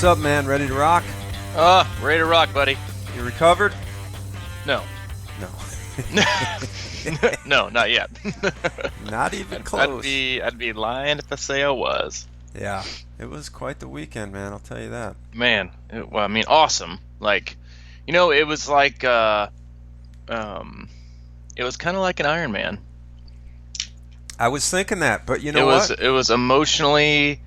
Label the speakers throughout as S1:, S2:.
S1: What's up, man? Ready to rock?
S2: Ready to rock, buddy.
S1: You recovered?
S2: No.
S1: No.
S2: No, not yet.
S1: Not even close.
S2: I'd be lying if I say I was.
S1: Yeah, it was quite the weekend, man. I'll tell you that.
S2: Man, awesome. Like, it was like, it was kind of like an Ironman.
S1: I was thinking that, but you know what?
S2: It was emotionally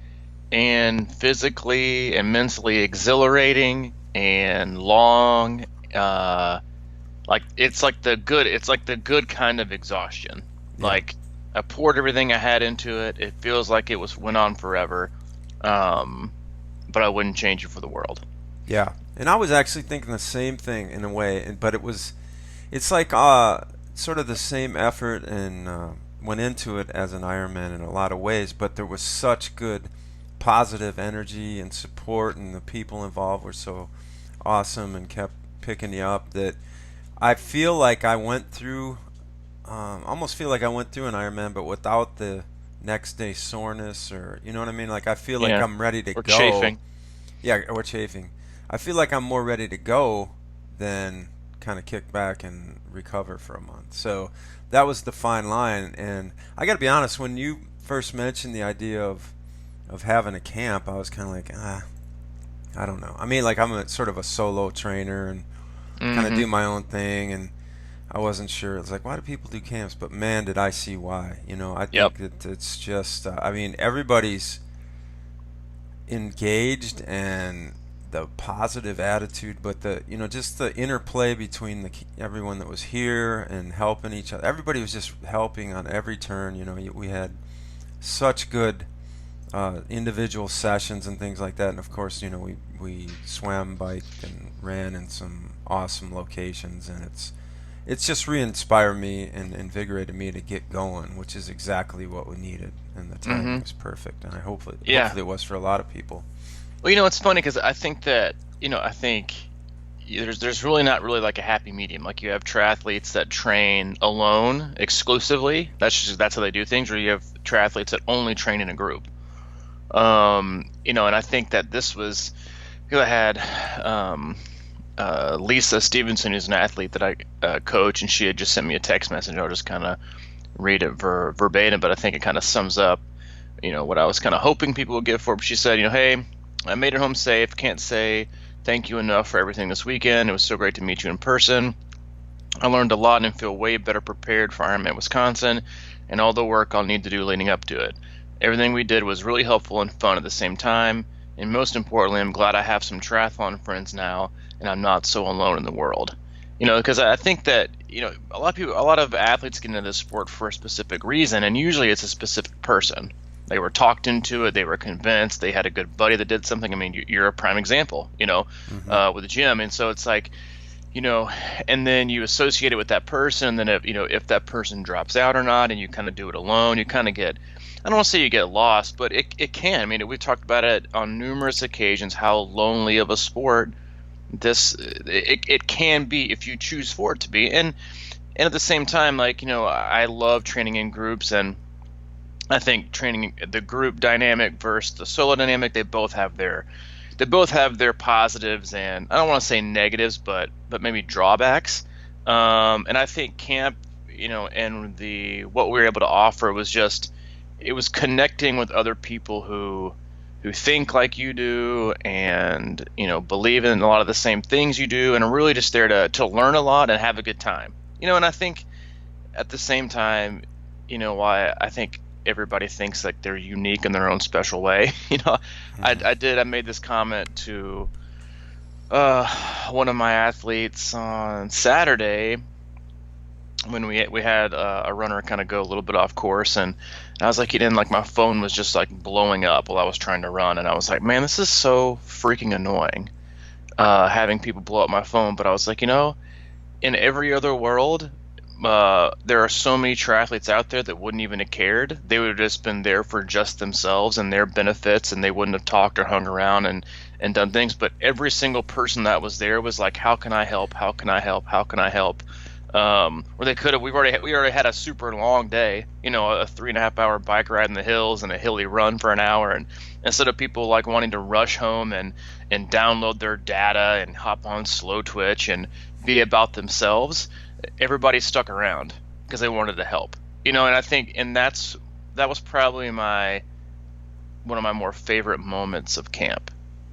S2: and physically and mentally exhilarating and long. It's like the good kind of exhaustion.
S1: Yeah.
S2: Like, I poured everything I had into it. It feels like went on forever. But I wouldn't change it for the world.
S1: Yeah, and I was actually thinking the same thing in a way, but it's like sort of the same effort and went into it as an Ironman in a lot of ways, but there was such good positive energy and support, and the people involved were so awesome and kept picking you up that I feel like I went through, almost feel like I went through an Ironman, but without the next day soreness, or you know what I mean? Like I feel like I'm ready to go.
S2: Chafing.
S1: Yeah, or chafing. I feel like I'm more ready to go than kind of kick back and recover for a month. So that was the fine line. And I got to be honest, when you first mentioned the idea of having a camp, I was kind of like, I don't know. I mean, like I'm sort of a solo trainer and kind of do my own thing, and I wasn't sure. It's like, why do people do camps? But man, did I see why. I think that it's just, I mean, everybody's engaged and the positive attitude, but just the interplay between everyone that was here and helping each other. Everybody was just helping on every turn. We had such good individual sessions and things like that, and of course, we swam, biked, and ran in some awesome locations, and it's just re-inspired me and invigorated me to get going, which is exactly what we needed, and the timing was perfect, and hopefully it was for a lot of people.
S2: Well, it's funny because I think that, there's really not really like a happy medium. Like you have triathletes that train alone exclusively. That's how they do things, or you have triathletes that only train in a group. And I think that this was, I had Lisa Stevenson, who's an athlete that I coach, and she had just sent me a text message. I'll just kind of read it verbatim, but I think it kind of sums up, what I was kind of hoping people would get for it. But she said, hey, I made it home safe. Can't say thank you enough for everything this weekend. It was so great to meet you in person. I learned a lot and feel way better prepared for Ironman Wisconsin and all the work I'll need to do leading up to it. Everything we did was really helpful and fun at the same time. And most importantly, I'm glad I have some triathlon friends now, and I'm not so alone in the world. Because I think that, a lot of athletes get into this sport for a specific reason, and usually it's a specific person. They were talked into it. They were convinced. They had a good buddy that did something. I mean, you're a prime example, with the gym. And so it's like, and then you associate it with that person. And then if that person drops out or not, and you kind of do it alone, you kind of get, I don't want to say you get lost, but it can. I mean, we've talked about it on numerous occasions, how lonely of a sport it can be if you choose for it to be. And at the same time, like, I love training in groups, and I think training the group dynamic versus the solo dynamic, they both have their positives, and I don't want to say negatives, but maybe drawbacks. And I think camp, and what we were able to offer was it was connecting with other people who think like you do, and believe in a lot of the same things you do, and are really just there to learn a lot and have a good time. And I think at the same time, why I think everybody thinks like they're unique in their own special way. I made this comment to one of my athletes on Saturday when we had a runner kind of go a little bit off course, and I was like, my phone was just like blowing up while I was trying to run, and I was like, man, this is so freaking annoying, having people blow up my phone. But I was like, in every other world, there are so many triathletes out there that wouldn't even have cared. They would have just been there for just themselves and their benefits, and they wouldn't have talked or hung around and done things. But every single person that was there was like, how can I help? How can I help? How can I help? Where they could have, we already had a super long day, a 3.5 hour bike ride in the hills and a hilly run for an hour. And instead of people like wanting to rush home and download their data and hop on Slow Twitch and be about themselves, everybody stuck around because they wanted to help, and I think, and that was probably one of my more favorite moments of camp,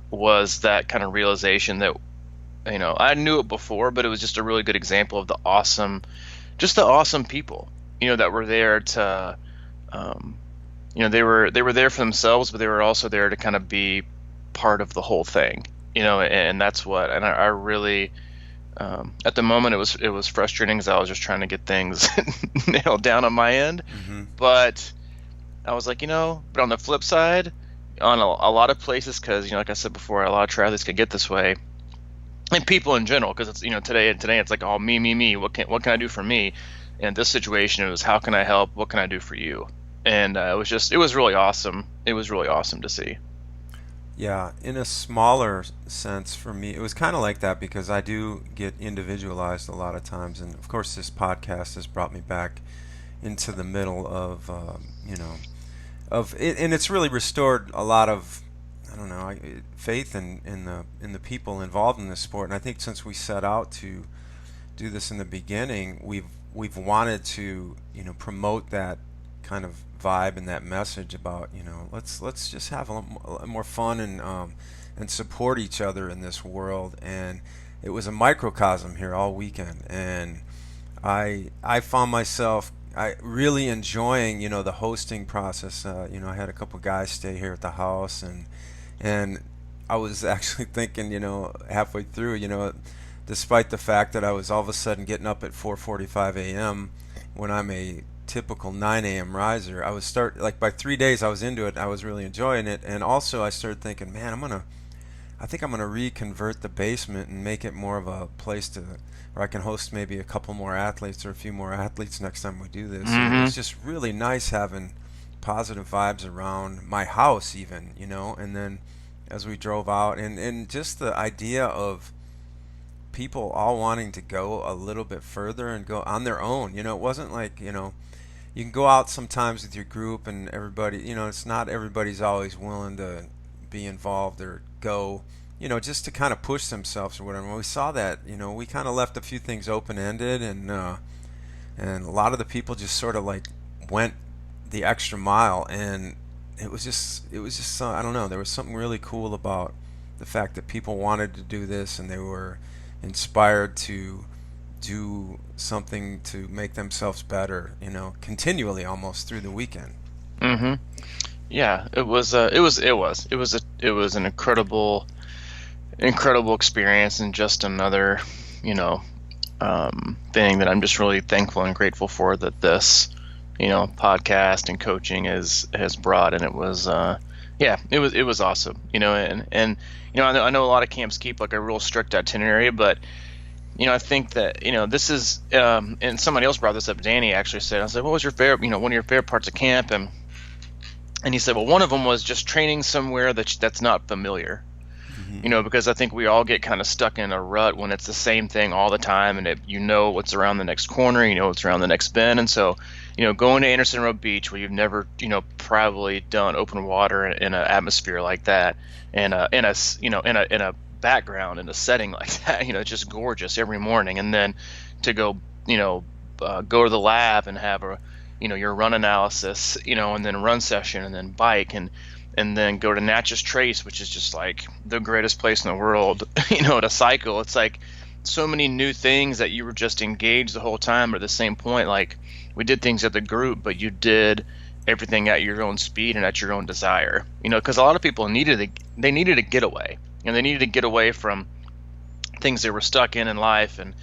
S2: was that kind of realization that, I knew it before, but it was just a really good example of the awesome people, that were there to, they were there for themselves, but they were also there to kind of be part of the whole thing, and that's what, and I really, at the moment it was frustrating because I was just trying to get things nailed down on my end, but I was like, but on the flip side, on a lot of places, because, like I said before, a lot of triathletes can get this way, and people in general, because it's, today it's like all me, what can I do for me? And this situation, it was, how can I help? What can I do for you? And it was really awesome. It was really awesome to see.
S1: Yeah, in a smaller sense for me, it was kind of like that because I do get individualized a lot of times, and of course this podcast has brought me back into the middle of of it, and it's really restored a lot of, I don't know, faith in the people involved in this sport. And I think since we set out to do this in the beginning, we've wanted to, promote that kind of vibe and that message about, let's just have a more fun and support each other in this world. And it was a microcosm here all weekend, and I found myself really enjoying, the hosting process. I had a couple guys stay here at the house, and I was actually thinking, halfway through, despite the fact that I was all of a sudden getting up at 4:45 a.m. when I'm a typical 9 a.m. riser, by 3 days I was into it. I was really enjoying it, and also I started thinking, man, I think I'm gonna reconvert the basement and make it more of a place where I can host maybe a couple more athletes or a few more athletes next time we do this. And it's just really nice having positive vibes around my house even, and then as we drove out, and just the idea of people all wanting to go a little bit further and go on their own. It wasn't like, you can go out sometimes with your group and everybody, it's not everybody's always willing to be involved or go, just to kind of push themselves or whatever. When we saw that, we kind of left a few things open-ended, and a lot of the people just sort of like went the extra mile, and it was just I don't know, there was something really cool about the fact that people wanted to do this and they were inspired to do something to make themselves better, continually almost through the weekend.
S2: Yeah, it was an incredible experience, and just another, thing that I'm just really thankful and grateful for that this, podcast and coaching has brought. And it was, it was awesome, and I know a lot of camps keep like a real strict itinerary, but I think that, this is, and somebody else brought this up. Danny actually said, I said, what was your favorite, one of your favorite parts of camp? And he said, well, one of them was just training somewhere that's not familiar. Because I think we all get kind of stuck in a rut when it's the same thing all the time, and what's around the next corner, what's around the next bend. And so, going to Anderson Road Beach, where you've never, probably done open water in an atmosphere like that, and in a background, in a setting like that, it's just gorgeous every morning. And then to go, go to the lab and have your run analysis, and then run session, and then bike, and then go to Natchez Trace, which is just like the greatest place in the world, to cycle. It's like so many new things that you were just engaged the whole time, or the same point. Like, we did things at the group, but you did everything at your own speed and at your own desire, because a lot of people needed a getaway, and they needed to get away from things they were stuck in life and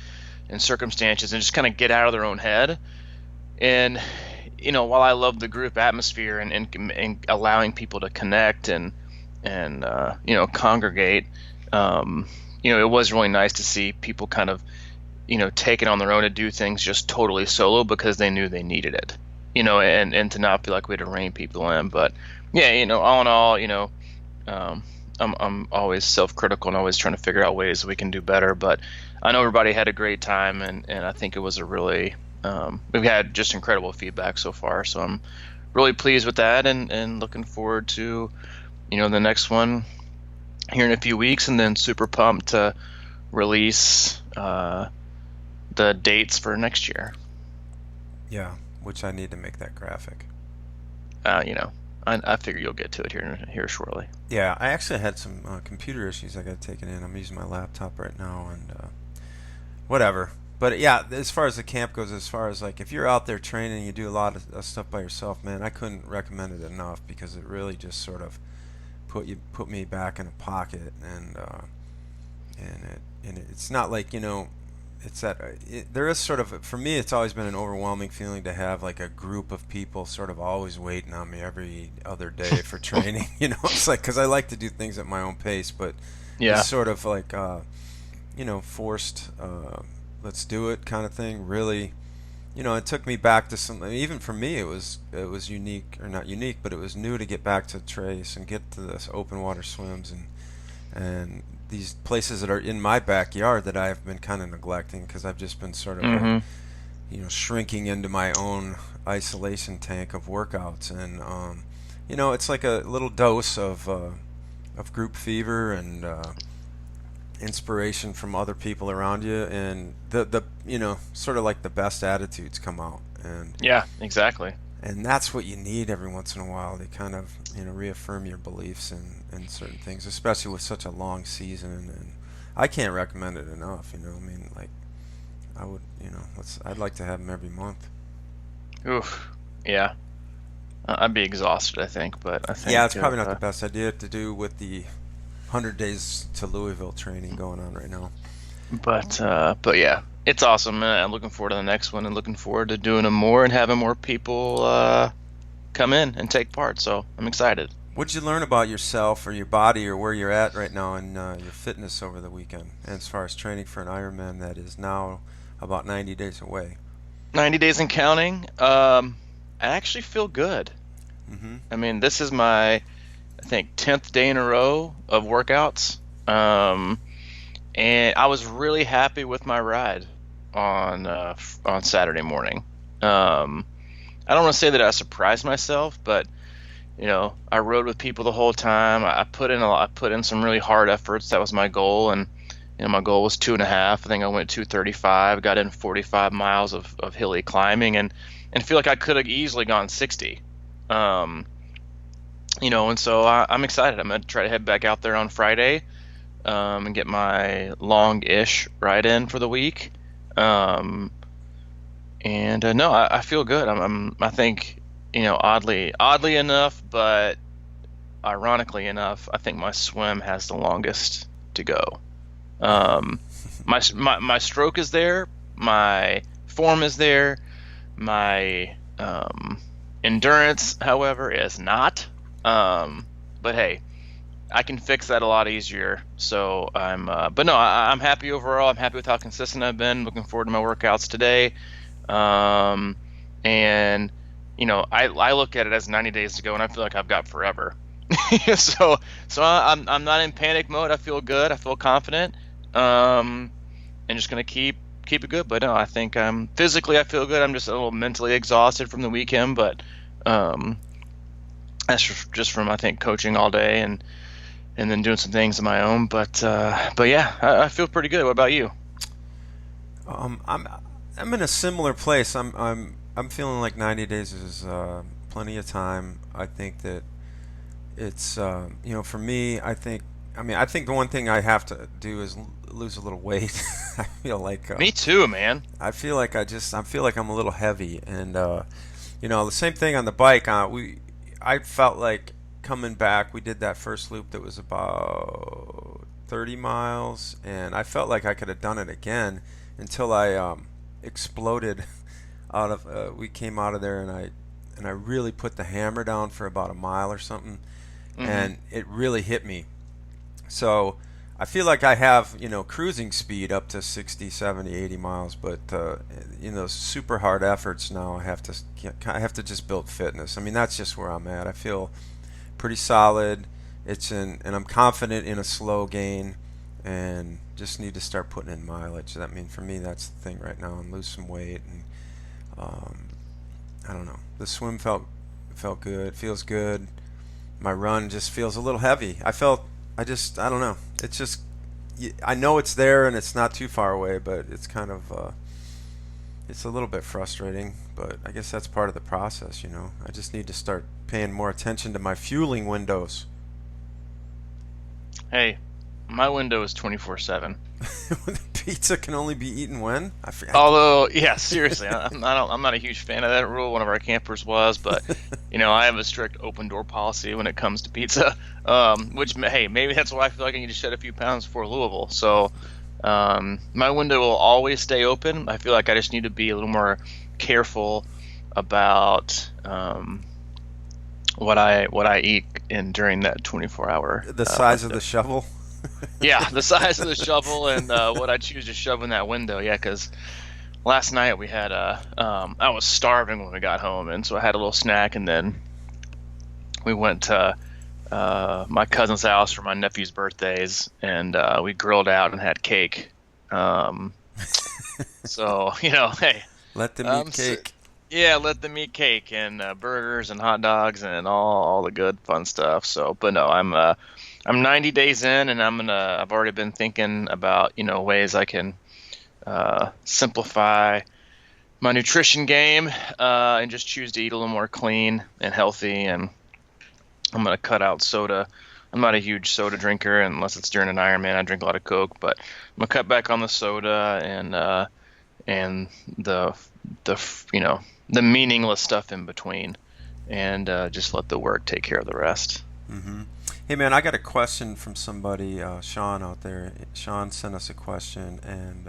S2: circumstances, and just kind of get out of their own head. And while I love the group atmosphere and allowing people to connect and congregate, it was really nice to see people kind of, take it on their own to do things just totally solo because they knew they needed it, and to not feel like we had to rein people in. But yeah, all in all, I'm always self-critical and always trying to figure out ways we can do better. But I know everybody had a great time, and I think it was a really we've had just incredible feedback so far. So I'm really pleased with that, and looking forward to the next one here in a few weeks, and then super pumped to release the dates for next year.
S1: Yeah, which I need to make that graphic.
S2: You know, I figure you'll get to it here shortly.
S1: Yeah, I actually had some computer issues I got taken in. I'm using my laptop right now, and whatever. But yeah, as far as the camp goes, as far as like if you're out there training, you do a lot of stuff by yourself, man. I couldn't recommend it enough because it really just sort of put me back in a pocket, it's not like it's that there is sort of, for me, it's always been an overwhelming feeling to have like a group of people sort of always waiting on me every other day for training. It's like because I like to do things at my own pace, but
S2: Yeah.
S1: this sort of like forced let's do it kind of thing really. It took me back to some. I mean, even for me, it was unique, or not unique, but it was new to get back to trace and get to this open water swims and these places that are in my backyard that I've been kind of neglecting because I've just been sort of like,
S2: Hmm.
S1: shrinking into my own isolation tank of workouts, and it's like a little dose of group fever and inspiration from other people around you, and the sort of like the best attitudes come out,
S2: Yeah, exactly.
S1: and that's what you need every once in a while to kind of reaffirm your beliefs in certain things, especially with such a long season. And I can't recommend it enough. I mean, like I would, I'd like to have them every month.
S2: Oof. Yeah. I'd be exhausted, I think, but I
S1: Yeah, it's
S2: think
S1: probably not the best idea to do with the 100 days to Louisville training going on right now.
S2: but yeah, it's awesome, man. I'm looking forward to the next one and looking forward to doing them more and having more people come in and take part. So I'm excited.
S1: What'd you learn about yourself or your body or where you're at right now in your fitness over the weekend, and as far as training for an Ironman that is now about 90 days away?
S2: 90 days and counting. I actually feel good.
S1: Mm-hmm.
S2: I mean, this is my, I think, 10th day in a row of workouts. And I was really happy with my ride on Saturday morning. I don't want to say that I surprised myself, but I rode with people the whole time. I put in a lot. I put in some really hard efforts. That was my goal, and my goal was 2.5. I think I went 2:35. Got in 45 miles of hilly climbing, and feel like I could have easily gone 60. Um, and so I'm excited. I'm gonna try to head back out there on Friday, and get my long-ish ride in for the week. Um, and no, I feel good. I think, oddly enough, but ironically enough, I think my swim has the longest to go. Um, my stroke is there, my form is there, my endurance, however, is not. But hey, I can fix that a lot easier. So but no, I'm happy overall. I'm happy with how consistent I've been. Looking forward to my workouts today. Um, and I look at it as 90 days to go, and I feel like I've got forever. so I'm not in panic mode. I feel good. I feel confident. And just gonna keep it good. But no, I think physically I feel good. I'm just a little mentally exhausted from the weekend, but that's just from, I think, coaching all day and then doing some things of my own. But yeah, I feel pretty good. What about you?
S1: I'm in a similar place. I'm feeling like 90 days is plenty of time. I think that it's for me. I think the one thing I have to do is lose a little weight. I feel like
S2: Me too, man.
S1: I feel like I'm a little heavy, and the same thing on the bike. I felt like coming back. We did that first loop that was about 30 miles, and I felt like I could have done it again until I exploded out of. We came out of there, and I really put the hammer down for about a mile or something,
S2: Hmm.
S1: and it really hit me. So I feel like I have, cruising speed up to 60, 70, 80 miles, but super hard efforts now I have to just build fitness. I mean, that's just where I'm at. I feel pretty solid. And I'm confident in a slow gain, and just need to start putting in mileage. I mean, for me, that's the thing right now, and lose some weight. And um, I don't know. The swim felt good, feels good. My run just feels a little heavy. I don't know. It's just, I know it's there and it's not too far away, but it's kind of, it's a little bit frustrating. But I guess that's part of the process, you know. I just need to start paying more attention to my fueling windows.
S2: Hey, my window is 24/7.
S1: The pizza can only be eaten when? I forget.
S2: Although, yeah, seriously, I'm not a huge fan of that rule. One of our campers was, but I have a strict open door policy when it comes to pizza. Which, hey, maybe that's why I feel like I need to shed a few pounds for Louisville. So, my window will always stay open. I feel like I just need to be a little more careful about what I eat during that 24-hour.
S1: The size of the shovel.
S2: Yeah, the size of the shovel and what I choose to shove in that window. Yeah, because last night we had I was starving when we got home, and so I had a little snack, and then we went to my cousin's house for my nephew's birthdays, and we grilled out and had cake. So hey,
S1: let them eat cake.
S2: Yeah, let them eat cake and burgers and hot dogs and all the good fun stuff. So, but no, I'm 90 days in, and I've already been thinking about ways I can simplify my nutrition game and just choose to eat a little more clean and healthy. And I'm gonna cut out soda. I'm not a huge soda drinker unless it's during an Ironman. I drink a lot of Coke, but I'm gonna cut back on the soda and the meaningless stuff in between, and just let the work take care of the rest.
S1: Mm-hmm. Hey man, I got a question from somebody, Sean out there. Sean sent us a question, and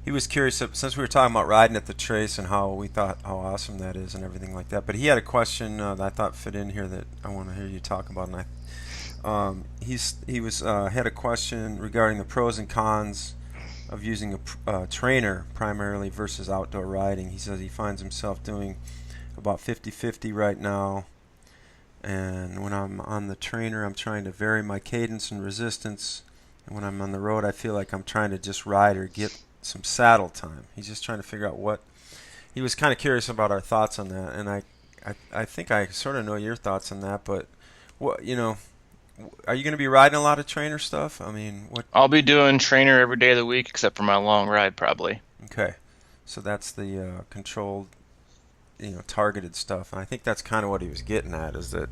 S1: he was curious, since we were talking about riding at the trace and how we thought how awesome that is and everything like that. But he had a question that I thought fit in here that I want to hear you talk about. And had a question regarding the pros and cons of using a trainer primarily versus outdoor riding. He says he finds himself doing about 50-50 right now. And when I'm on the trainer, I'm trying to vary my cadence and resistance. And when I'm on the road, I feel like I'm trying to just ride or get some saddle time. He's just trying to figure out what. He was kind of curious about our thoughts on that. And I think I sort of know your thoughts on that. But what are you going to be riding a lot of trainer stuff? I mean, what?
S2: I'll be doing trainer every day of the week except for my long ride, probably.
S1: Okay, so that's the controlled, targeted stuff. And I think that's kind of what he was getting at, is that.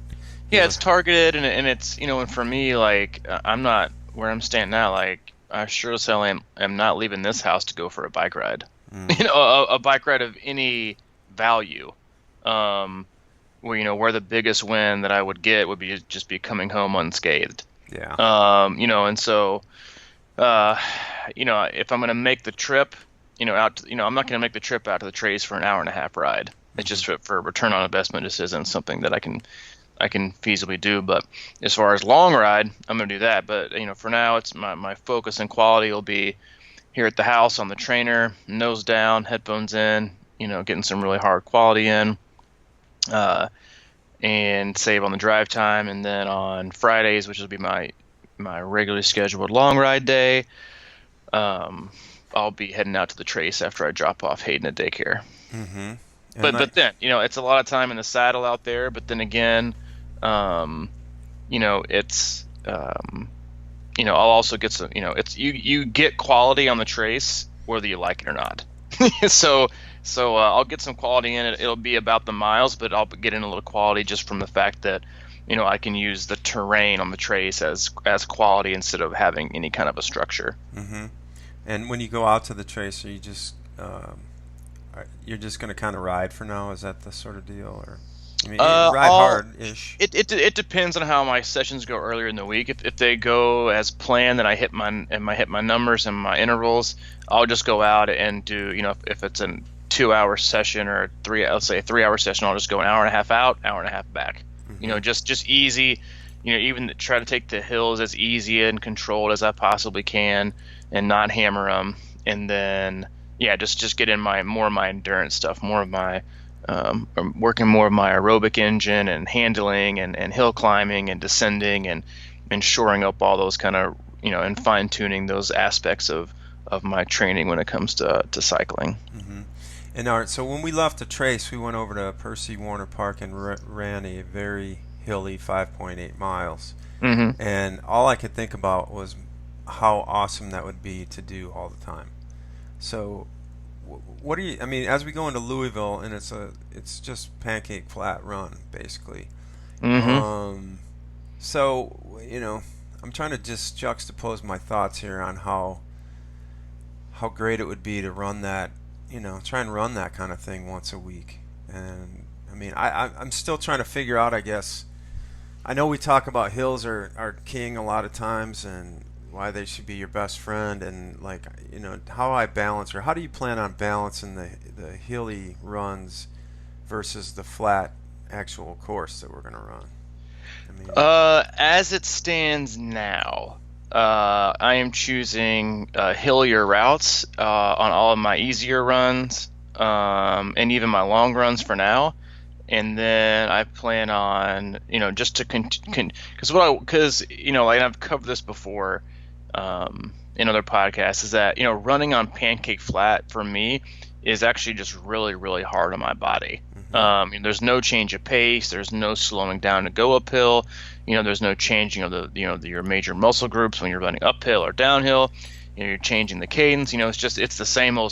S2: Yeah, it's targeted, and it's and for me, like, I'm not where I'm standing now. Like, I sure as hell am not leaving this house to go for a bike ride. A bike ride of any value. Where the biggest win that I would get would be just be coming home unscathed.
S1: Yeah.
S2: And so, if I'm gonna make the trip, out, I'm not gonna make the trip out to the trace for an hour and a half ride. It's just for return on investment, just isn't something that I can feasibly do. But as far as long ride, I'm gonna do that. But for now, it's my focus and quality will be here at the house on the trainer, nose down, headphones in, getting some really hard quality in. And save on the drive time, and then on Fridays, which will be my regularly scheduled long ride day, I'll be heading out to the trace after I drop off Hayden at daycare.
S1: Mm-hmm.
S2: But then it's a lot of time in the saddle out there. But then again, it's I'll also get some. It's you get quality on the trace whether you like it or not. So I'll get some quality in it. It'll be about the miles, but I'll get in a little quality just from the fact that I can use the terrain on the trace as quality instead of having any kind of a structure.
S1: Mm-hmm. And when you go out to the trace, are you just you're just going to kind of ride for now? Is that the sort of deal, or you ride hard-ish?
S2: It depends on how my sessions go earlier in the week. If they go as planned and I hit my numbers and my intervals, I'll just go out and do if it's a 2-hour session or let's say a 3-hour session, I'll just go an hour and a half out, hour and a half back. Mm-hmm. Just easy. Even try to take the hills as easy and controlled as I possibly can, and not hammer them. And then just get in more of my endurance stuff, more of my working more of my aerobic engine and handling and hill climbing and descending and shoring up all those kind of and fine tuning those aspects of my training when it comes to cycling.
S1: Hmm. And all right, so when we left the trace, we went over to Percy Warner Park and ran a very hilly 5.8 miles.
S2: Hmm.
S1: And all I could think about was how awesome that would be to do all the time. So, what do you? I mean, as we go into Louisville, and it's just pancake flat run basically.
S2: Hmm.
S1: Um, so I'm trying to just juxtapose my thoughts here on how great it would be to run that, try and run that kind of thing once a week. And I mean, I'm still trying to figure out, I guess. I know we talk about hills are king a lot of times and why they should be your best friend and like how I balance or how do you plan on balancing the hilly runs versus the flat actual course that we're going to run. I mean,
S2: As it stands now, I am choosing hillier routes on all of my easier runs, and even my long runs for now. And then I plan on, just to because like I've covered this before, in other podcasts, is that running on pancake flat for me is actually just really really hard on my body.
S1: hmm
S2: There's no change of pace, there's no slowing down to go uphill, there's no changing of your major muscle groups when you're running uphill or downhill. You're changing the cadence. It's the same old.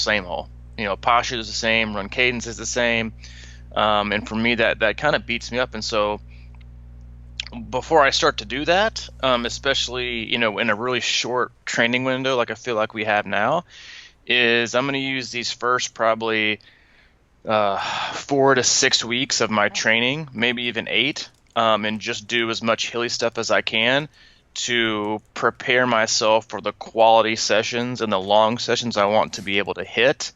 S2: Posture is the same, run cadence is the same. And for me, that kind of beats me up. And so before I start to do that, especially in a really short training window like I feel like we have now, is I'm going to use these first probably 4 to 6 weeks of my training, maybe even 8, and just do as much hilly stuff as I can to prepare myself for the quality sessions and the long sessions I want to be able to hit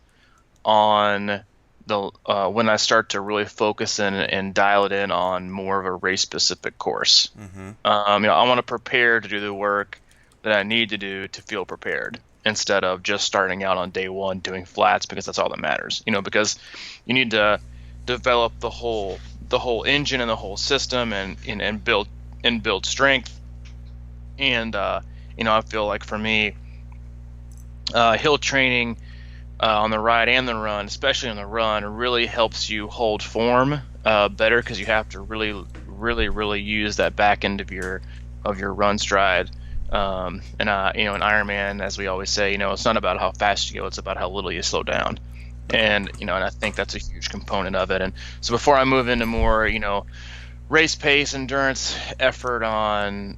S2: on the when I start to really focus in and dial it in on more of a race specific course.
S1: hmm
S2: I want to prepare to do the work that I need to do to feel prepared instead of just starting out on day one doing flats because that's all that matters. Because you need to develop the whole engine and the whole system and build strength. And I feel like for me, hill training on the ride and the run, especially on the run, really helps you hold form better because you have to really, really, really use that back end of your run stride. And an Ironman, as we always say, it's not about how fast you go; it's about how little you slow down. And I think that's a huge component of it. And so before I move into more, race pace, endurance, effort on,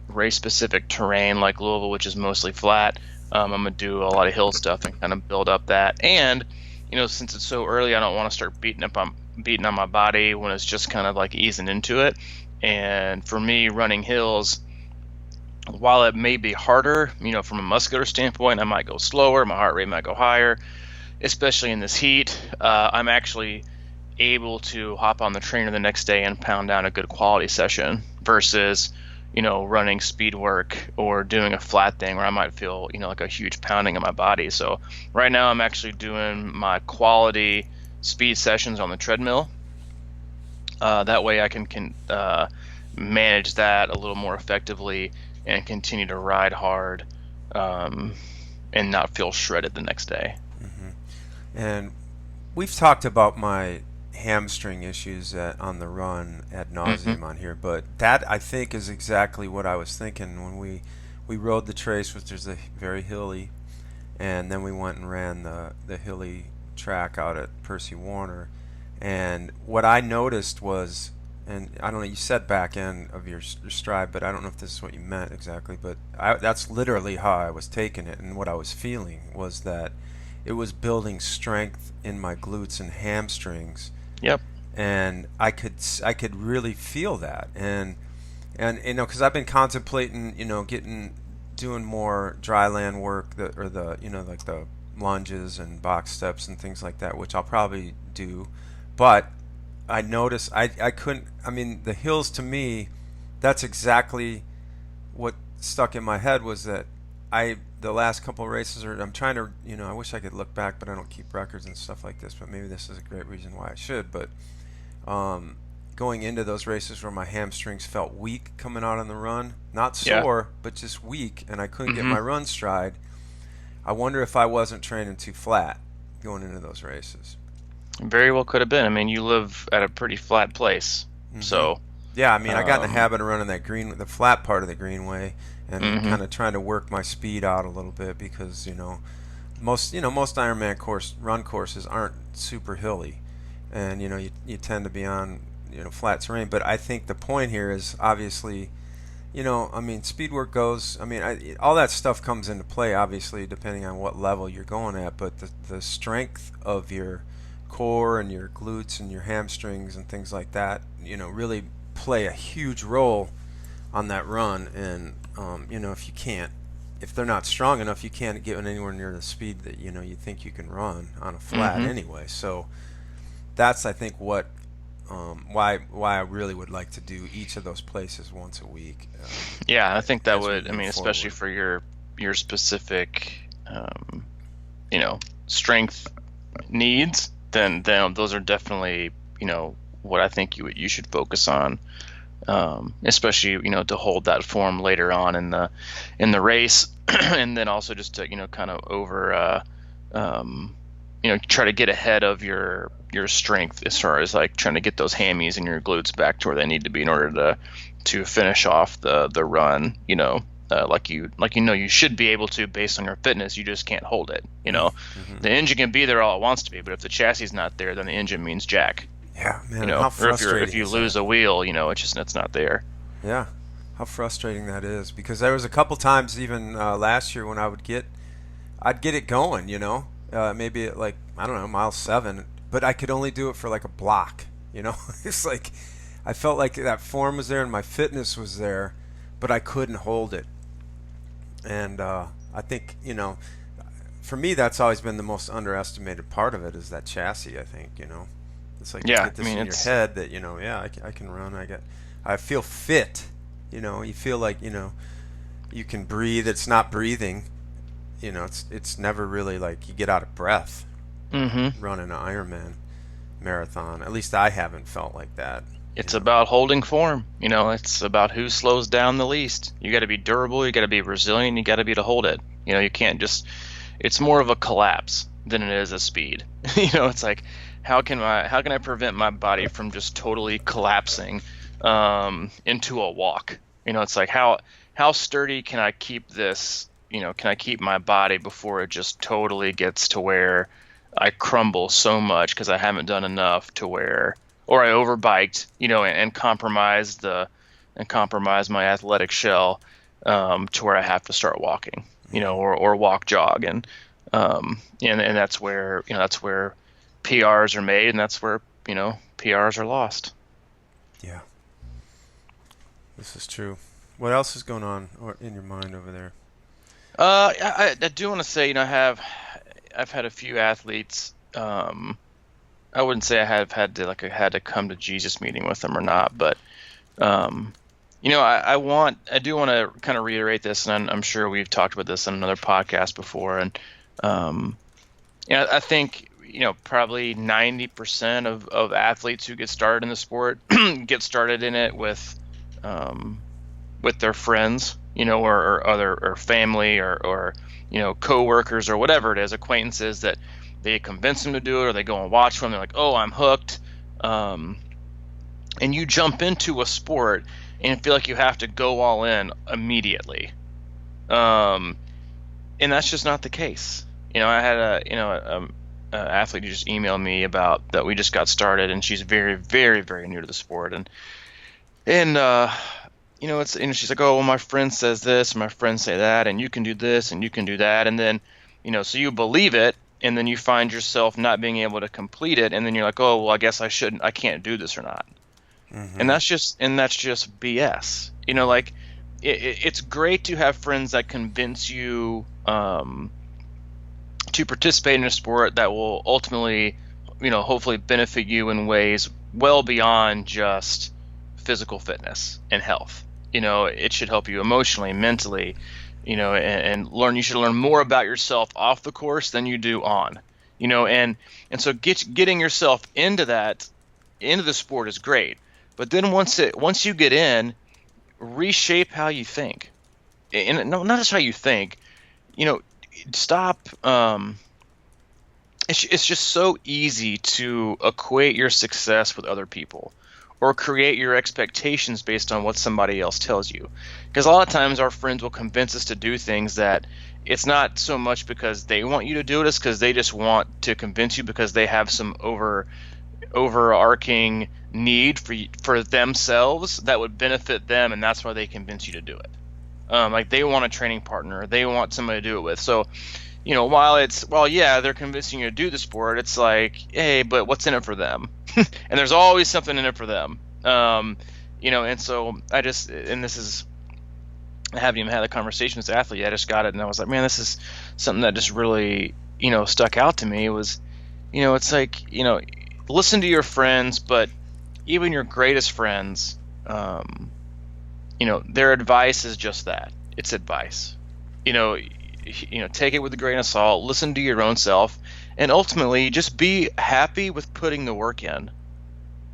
S2: race specific terrain like Louisville, which is mostly flat. I'm gonna do a lot of hill stuff and kind of build up that. And since it's so early, I don't want to start beating on my body when it's just kind of like easing into it. And for me, running hills, while it may be harder, from a muscular standpoint, I might go slower, my heart rate might go higher, especially in this heat. I'm actually able to hop on the trainer the next day and pound down a good quality session versus running speed work or doing a flat thing where I might feel, like a huge pounding in my body. So right now I'm actually doing my quality speed sessions on the treadmill. That way I can manage that a little more effectively and continue to ride hard, and not feel shredded the next day.
S1: hmm And we've talked about my hamstring issues on the run ad
S2: Hmm.
S1: nauseum on here, but that I think is exactly what I was thinking when we rode the trace, which is a very hilly, and then we went and ran the hilly track out at Percy Warner. And what I noticed was, and I don't know, you said back end of your stride, but I don't know if this is what you meant exactly, but that's literally how I was taking it, and what I was feeling was that it was building strength in my glutes and hamstrings,
S2: Yep.
S1: and I could really feel that, and because I've been contemplating getting doing more dry land work or the like the lunges and box steps and things like that, which I'll probably do, but I noticed I couldn't. I mean, the hills to me, that's exactly what stuck in my head was that the last couple of races are I'm trying to I wish I could look back, but I don't keep records and stuff like this, but maybe this is a great reason why I should. But because going into those races where my hamstrings felt weak coming out on the run, not
S2: Yeah.
S1: sore, but just weak, and I couldn't get
S2: Hmm.
S1: my run stride. I wonder if I wasn't training too flat going into those races.
S2: Very well could have been. I mean, you live at a pretty flat place,
S1: Hmm.
S2: so
S1: Yeah, I mean, I got in the
S2: um,
S1: habit of running that the flat part of the greenway, and
S2: hmm
S1: kind of trying to work my speed out a little bit because most Ironman run courses aren't super hilly, and you tend to be on flat terrain. But I think the point here is obviously, I mean, speed work goes. I mean, all that stuff comes into play, obviously, depending on what level you're going at. But the strength of your core and your glutes and your hamstrings and things like that, really play a huge role on that run. And if they're not strong enough, you can't get anywhere near the speed that you think you can run on a flat
S2: hmm
S1: anyway. So that's, I think, what why I really would like to do each of those places once a week.
S2: Yeah, I think that
S1: As we
S2: would. I
S1: move
S2: mean, especially
S1: forward.
S2: for your specific, strength needs, then those are definitely what I think you should focus on. Especially to hold that form later on in the race, and then also just to kind of try to get ahead of your strength as far as like trying to get those hammies and your glutes back to where they need to be in order to finish off the run. Like you should be able to based on your fitness. You just can't hold it.
S1: Mm-hmm.
S2: The engine can be there all it wants to be, but if the chassis is not there, then the engine means jack.
S1: Yeah, man, and how
S2: Or if
S1: frustrating
S2: you
S1: is that?
S2: lose a wheel, it's not there.
S1: Yeah, how frustrating that is, because there was a couple times even last year when I'd get it going, maybe at, like, I don't know, mile 7, but I could only do it for like a block, It's like I felt like that form was there and my fitness was there, but I couldn't hold it. And I think, for me, that's always been the most underestimated part of it is that chassis, I think, It's like you
S2: Yeah,
S1: get
S2: I
S1: this
S2: mean
S1: in your
S2: it's
S1: head that, yeah, I can run, I feel fit, you feel like, you can breathe, it's not breathing, it's never really like you get out of breath
S2: hmm
S1: running an Ironman marathon. At least I haven't felt like that,
S2: it's about holding form. It's about who slows down the least. You got to be durable, you got to be resilient, you got to be to hold it. You can't just it's more of a collapse than it is a speed. It's like how can I prevent my body from just totally collapsing into a walk? It's like how sturdy can I keep this? Can I keep my body before it just totally gets to where I crumble so much because I haven't done enough to where, or I overbiked, and compromise my athletic shell to where I have to start walking, or walk jog, and that's where PRs are made, and that's where PRs are lost.
S1: Yeah, this is true. What else is going on in your mind over there?
S2: I do want to say, I've had a few athletes. I wouldn't say I have had to had a come to Jesus meeting with them or not, but I do want to kind of reiterate this, and I'm sure we've talked about this on another podcast before, and I think probably 90% of athletes who get started in the sport get started in it with their friends, or other or family or coworkers or whatever it is, acquaintances that they convince them to do it, or they go and watch them. They're like, oh, I'm hooked. And you jump into a sport and feel like you have to go all in immediately. And that's just not the case. I had a athlete who just emailed me about that. We just got started, and she's very, very, very new to the sport, and she's like, oh, well, my friend says this, and my friends say that, and you can do this, and you can do that, and then, so you believe it, and then you find yourself not being able to complete it, and then you're like, oh, well, I guess I can't do this or not, and
S1: Mm-hmm.
S2: that's just BS. Like it's great to have friends that convince you to participate in a sport that will ultimately, hopefully benefit you in ways well beyond just physical fitness and health. It should help you emotionally, mentally, and learn. You should learn more about yourself off the course than you do on. And so getting yourself into the sport is great, But then once you get in, reshape how you think. And no, not just how you think, stop. It's just so easy to equate your success with other people, or create your expectations based on what somebody else tells you. Because a lot of times our friends will convince us to do things that it's not so much because they want you to do it, it's because they just want to convince you because they have some overarching need for themselves that would benefit them, and that's why they convince you to do it. Like they want a training partner, they want somebody to do it with. So, while yeah, they're convincing you to do the sport, it's like, hey, but what's in it for them? And there's always something in it for them. And so this is, I haven't even had a conversation with the athlete yet. I just got it, and I was like, man, this is something that just really, stuck out to me. It was, it's like, listen to your friends, but even your greatest friends, their advice is just that. It's advice. Take it with a grain of salt, listen to your own self, and ultimately just be happy with putting the work in.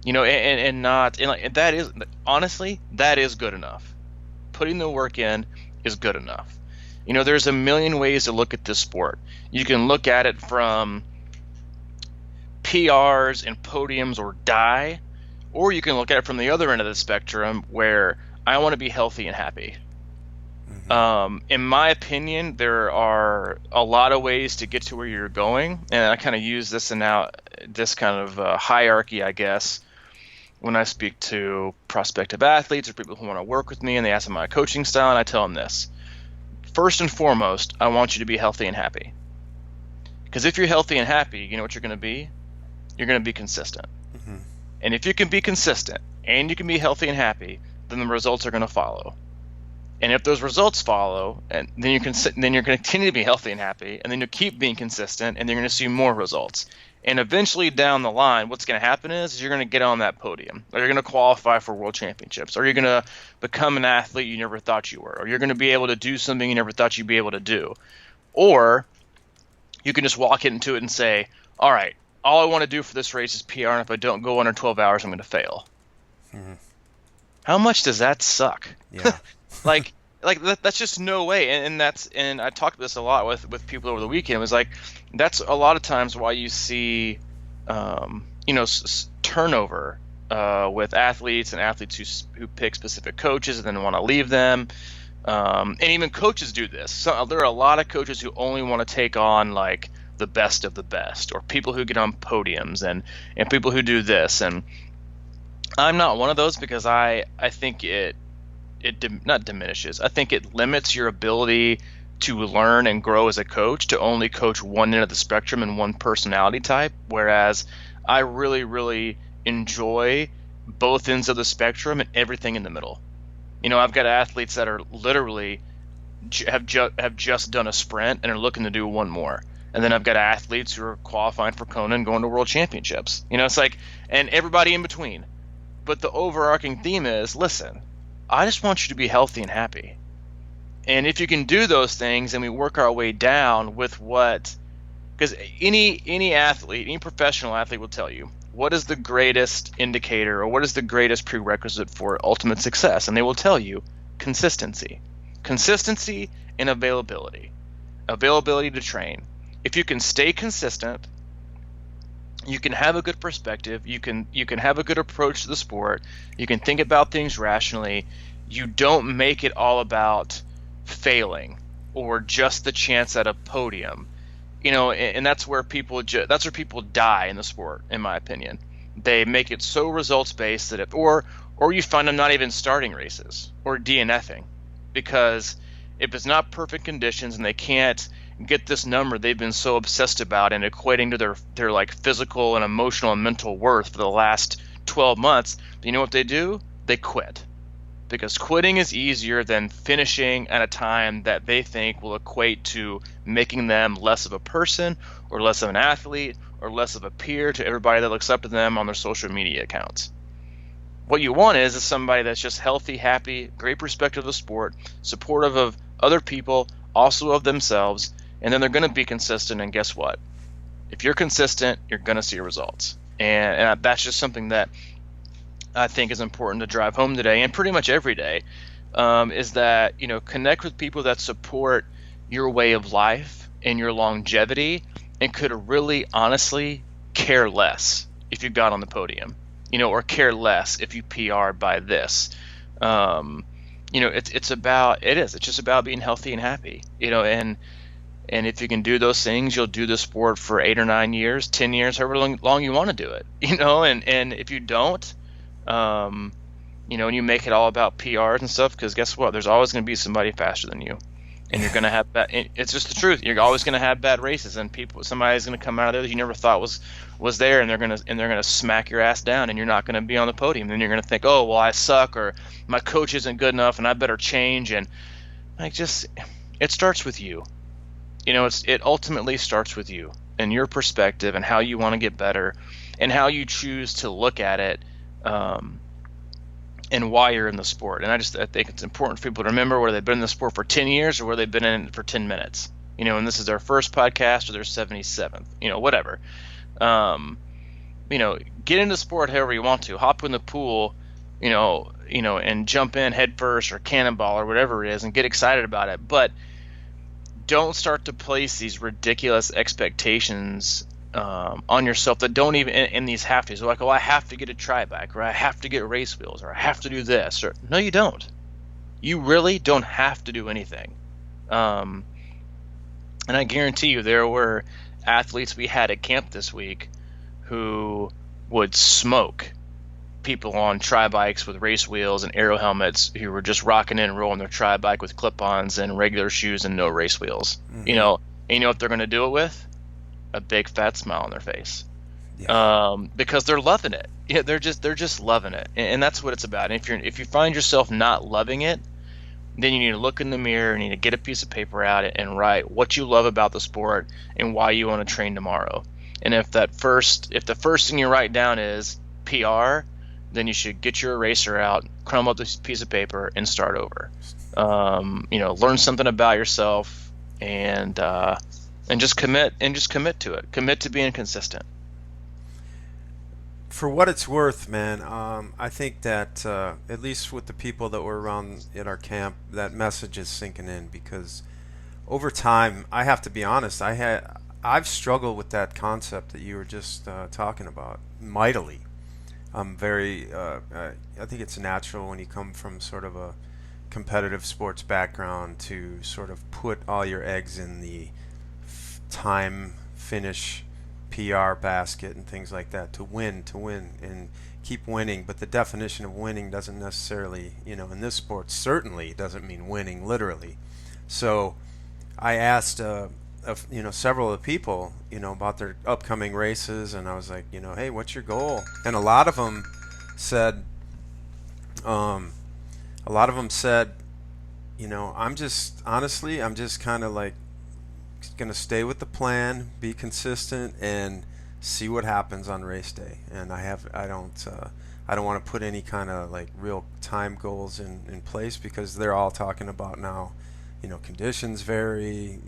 S2: That is, honestly, that is good enough. Putting the work in is good enough. There's a million ways to look at this sport. You can look at it from PRs and podiums or die, or you can look at it from the other end of the spectrum where I want to be healthy and happy. In my opinion, there are a lot of ways to get to where you're going, and I kind of use this kind of hierarchy, I guess, when I speak to prospective athletes or people who want to work with me, and they ask me my coaching style, and I tell them this. First and foremost, I want you to be healthy and happy. Because if you're healthy and happy, you know what you're going to be? You're going to be consistent. And if you can be consistent and you can be healthy and happy, then the results are going to follow. And if those results follow, and then you're going to continue to be healthy and happy, and then you'll keep being consistent, and you're going to see more results. And eventually down the line, what's going to happen is you're going to get on that podium, or you're going to qualify for world championships, or you're going to become an athlete you never thought you were, or you're going to be able to do something you never thought you'd be able to do. Or you can just walk into it and say, all right, all I want to do for this race is PR, and if I don't go under 12 hours, I'm going to fail. How much does that suck?
S1: Yeah.
S2: Like that's just no way. And I talked about this a lot with people over the weekend. It was like, that's a lot of times why you see, turnover with athletes, and athletes who pick specific coaches and then want to leave them. And even coaches do this. So there are a lot of coaches who only want to take on like the best of the best, or people who get on podiums and people who do this. And I'm not one of those, because I think it not diminishes. I think it limits your ability to learn and grow as a coach to only coach one end of the spectrum and one personality type. Whereas I really, really enjoy both ends of the spectrum and everything in the middle. I've got athletes that are literally have just done a sprint and are looking to do one more. And then I've got athletes who are qualifying for Kona and going to world championships. It's like, and everybody in between. But the overarching theme is, listen, I just want you to be healthy and happy. And if you can do those things, and we work our way down with because any athlete, any professional athlete will tell you, what is the greatest indicator, or what is the greatest prerequisite for ultimate success? And they will tell you consistency and availability to train. If you can stay consistent, you can have a good perspective, you can have a good approach to the sport, you can think about things rationally, you don't make it all about failing or just the chance at a podium. And that's where people die in the sport, in my opinion. They make it so results based that or you find them not even starting races or DNFing, because if it's not perfect conditions and they can't get this number they've been so obsessed about and equating to their like physical and emotional and mental worth for the last 12 months, you know what they do? They quit. Because quitting is easier than finishing at a time that they think will equate to making them less of a person, or less of an athlete, or less of a peer to everybody that looks up to them on their social media accounts. What you want is somebody that's just healthy, happy, great perspective of the sport, supportive of other people, also of themselves, and then they're going to be consistent. And guess what? If you're consistent, you're going to see results. And that's just something that I think is important to drive home today, and pretty much every day, is that, connect with people that support your way of life and your longevity, and could really honestly care less if you got on the podium, or care less if you PR'd by this. It's just about being healthy and happy, and if you can do those things, you'll do the sport for 8 or 9 years, 10 years, however long you want to do it, and if you don't, and you make it all about PRs and stuff, because guess what? There's always going to be somebody faster than you, and you're going to have bad. It's just the truth. You're always going to have bad races, and somebody's going to come out of there that you never thought was there, and they're gonna smack your ass down, and you're not going to be on the podium. Then you're going to think, oh well, I suck, or my coach isn't good enough, and I better change. And it starts with you. It ultimately starts with you and your perspective and how you want to get better, and how you choose to look at it. And why you're in the sport. And I think it's important for people to remember whether they've been in the sport for 10 years or whether they've been in it for 10 minutes, and this is their first podcast or their 77th, whatever. Get into sport however you want to. Hop in the pool, and jump in head first or cannonball or whatever it is and get excited about it. But don't start to place these ridiculous expectations on yourself that don't even in these have tos. Like, oh, I have to get a tri bike, or I have to get race wheels, or I have to do this, or no, you don't. You really don't have to do anything. And I guarantee you, there were athletes we had at camp this week who would smoke people on tri bikes with race wheels and aero helmets, who were just rocking in and rolling their tri bike with clip-ons and regular shoes and no race wheels. And you know what they're going to do it with? A big fat smile on their face. Because they're loving it. They're just loving it, and that's what it's about. And if you find yourself not loving it, then you need to look in the mirror and you need to get a piece of paper out and write what you love about the sport and why you want to train tomorrow. And if the first thing you write down is PR, then you should get your eraser out, crumble up this piece of paper, and start over. Learn something about yourself, and just commit to it. Commit to being consistent.
S1: For what it's worth, man, I think that at least with the people that were around at our camp, that message is sinking in, because over time, I have to be honest, I've struggled with that concept that you were just talking about mightily. I'm very, I think it's natural when you come from sort of a competitive sports background to sort of put all your eggs in the time, finish, PR basket and things like that, to win and keep winning. But the definition of winning doesn't necessarily, in this sport certainly doesn't mean winning literally. So I asked several of the people about their upcoming races, and I was like, hey, what's your goal? And a lot of them said I'm just kind of like going to stay with the plan, be consistent, and see what happens on race day. And I don't want to put any kind of like real time goals in place, because they're all talking about now, conditions vary,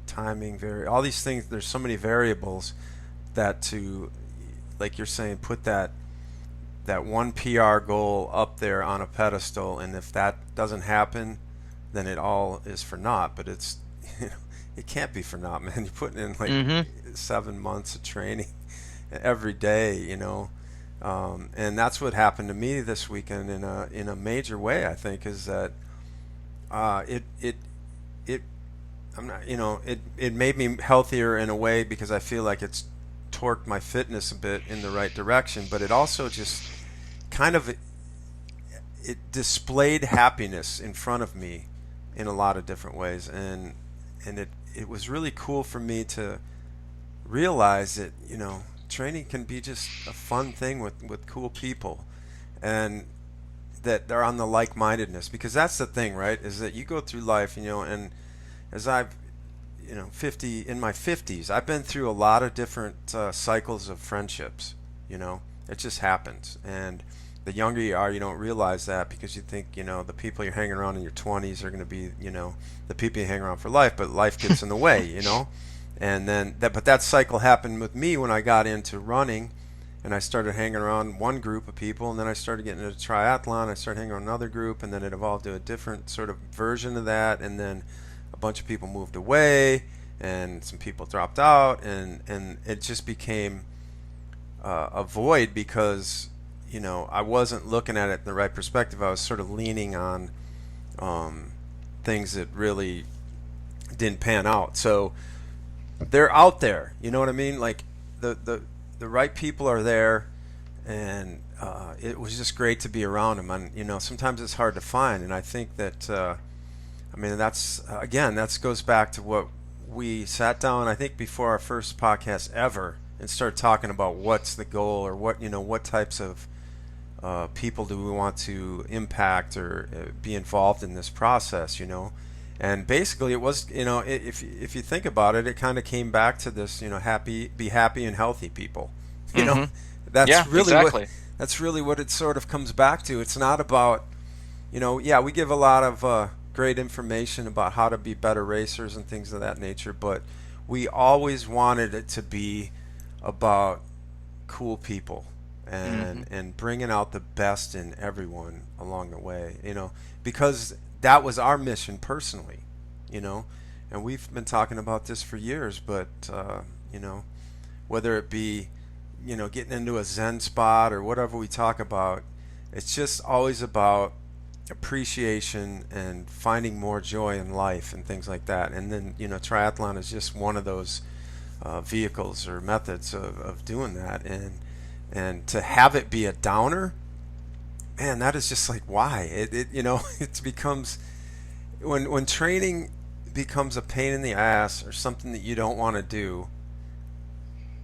S1: timing vary, all these things. There's so many variables that, to, like you're saying, put that one PR goal up there on a pedestal, and if that doesn't happen, then it all is for naught. But it's it can't be for naught, man. You're putting in like 7 months of training every day, and that's what happened to me this weekend in a major way. I think is that it made me healthier in a way, because I feel like it's torqued my fitness a bit in the right direction. But it also just kind of it displayed happiness in front of me in a lot of different ways, and it was really cool for me to realize that training can be just a fun thing with cool people, and that they're on the like-mindedness. Because that's the thing, right, is that you go through life, and as I've in my 50s, I've been through a lot of different cycles of friendships. It just happens. And the younger you are, you don't realize that, because you think the people you're hanging around in your 20s are going to be the people you hang around for life, but life gets in the way. And then but that cycle happened with me when I got into running, and I started hanging around one group of people, and then I started getting into triathlon. I started hanging around another group, and then it evolved to a different sort of version of that, and then a bunch of people moved away, and some people dropped out, and it just became a void because I wasn't looking at it in the right perspective. I was sort of leaning on things that really didn't pan out. So they're out there, you know what I mean? Like the right people are there, and it was just great to be around them. And sometimes it's hard to find, and I think that that's again, that goes back to what we sat down, I think, before our first podcast ever, and started talking about what's the goal, or what types of people do we want to impact or be involved in this process, and basically it was, if you think about it, it kind of came back to this, be happy and healthy people,
S2: Mm-hmm.
S1: that's
S2: Yeah,
S1: really
S2: exactly.
S1: that's really what it sort of comes back to. It's not about, yeah, we give a lot of great information about how to be better racers and things of that nature, but we always wanted it to be about cool people
S2: Mm-hmm.
S1: and bringing out the best in everyone along the way, because that was our mission personally, you know, and we've been talking about this for years, but whether it be, getting into a Zen spot or whatever we talk about, it's just always about appreciation and finding more joy in life and things like that. And then, triathlon is just one of those vehicles or methods of doing that. And to have it be a downer, man, that is just like, why? It becomes, when training becomes a pain in the ass or something that you don't want to do,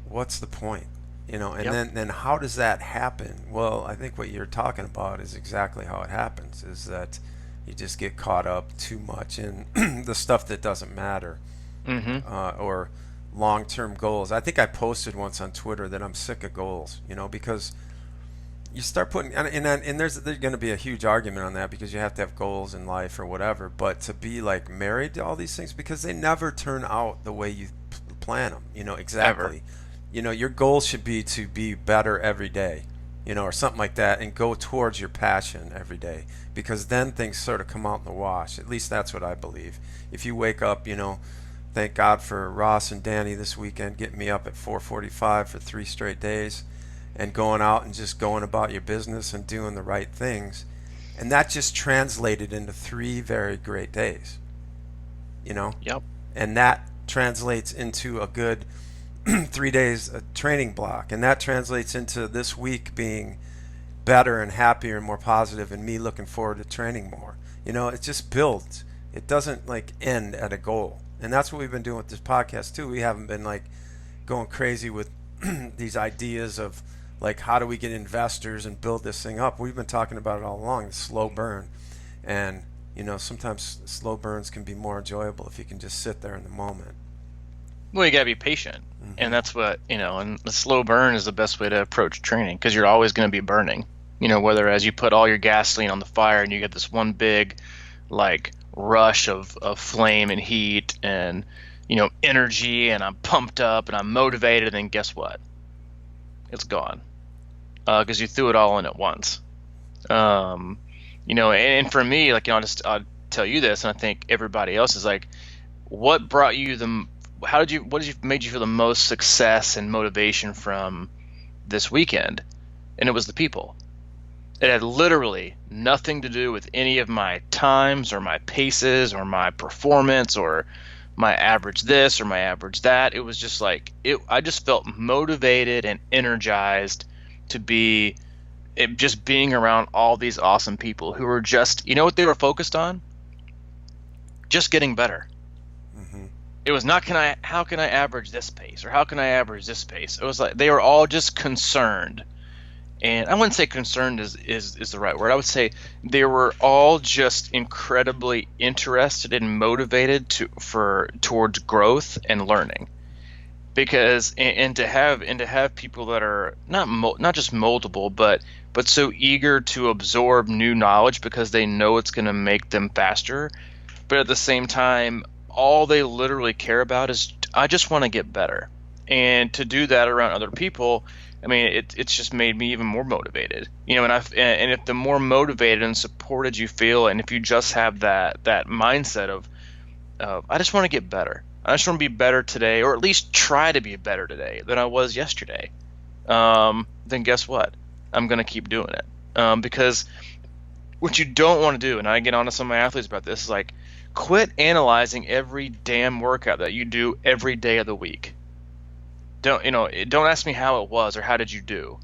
S1: what's the point? And
S2: Yep.
S1: then how does that happen? Well, I think what you're talking about is exactly how it happens, is that you just get caught up too much in the stuff that doesn't matter,
S2: Mm-hmm.
S1: or long-term goals. I think I posted once on Twitter that I'm sick of goals, because you start putting, and there's going to be a huge argument on that, because you have to have goals in life or whatever, but to be like married to all these things, because they never turn out the way you plan them,
S2: Ever.
S1: exactly. Your goal should be to be better every day, or something like that, and go towards your passion every day, because then things sort of come out in the wash. At least that's what I believe. If you wake up, thank God for Ross and Danny this weekend getting me up at 4:45 for 3 straight days, and going out and just going about your business and doing the right things, and that just translated into 3 very great days,
S2: Yep.
S1: and that translates into a good 3 days training block, and that translates into this week being better and happier and more positive, and me looking forward to training more. It just builds. It doesn't like end at a goal, and that's what we've been doing with this podcast too. We haven't been like going crazy with these ideas of like, how do we get investors and build this thing up. We've been talking about it all along, the slow burn, and sometimes slow burns can be more enjoyable if you can just sit there in the moment.
S2: Well, you gotta be patient, and
S1: Hmm.
S2: that's what And the slow burn is the best way to approach training, because you're always going to be burning. Whether as you put all your gasoline on the fire and you get this one big, like, rush of flame and heat and energy, and I'm pumped up and I'm motivated, and then guess what? It's gone, because you threw it all in at once. And for me, like, I'll tell you this, and I think everybody else is like, what brought you the what did you made you feel the most success and motivation from this weekend? And it was the people. It had literally nothing to do with any of my times or my paces or my performance or my average this or my average that. It was just like, I just felt motivated and energized to be just being around all these awesome people who were just, what they were focused on? Just getting better.
S1: Hmm.
S2: It was not, how can I average this pace, or how can I average this pace? It was like they were all just concerned. And I wouldn't say concerned is the right word. I would say they were all just incredibly interested and motivated towards growth and learning. Because and to have people that are not just moldable, but so eager to absorb new knowledge because they know it's going to make them faster, but at the same time, all they literally care about is, I just want to get better. And to do that around other people, I mean, it's just made me even more motivated, you know. And if the more motivated and supported you feel, and if you just have that mindset of I just want to get better, I just want to be better today, or at least try to be better today than I was yesterday, then guess what? I'm gonna keep doing it, because what you don't want to do, and I get on to some of my athletes about this, is like, quit analyzing every damn workout that you do every day of the week. Don't ask me how it was or how did you do.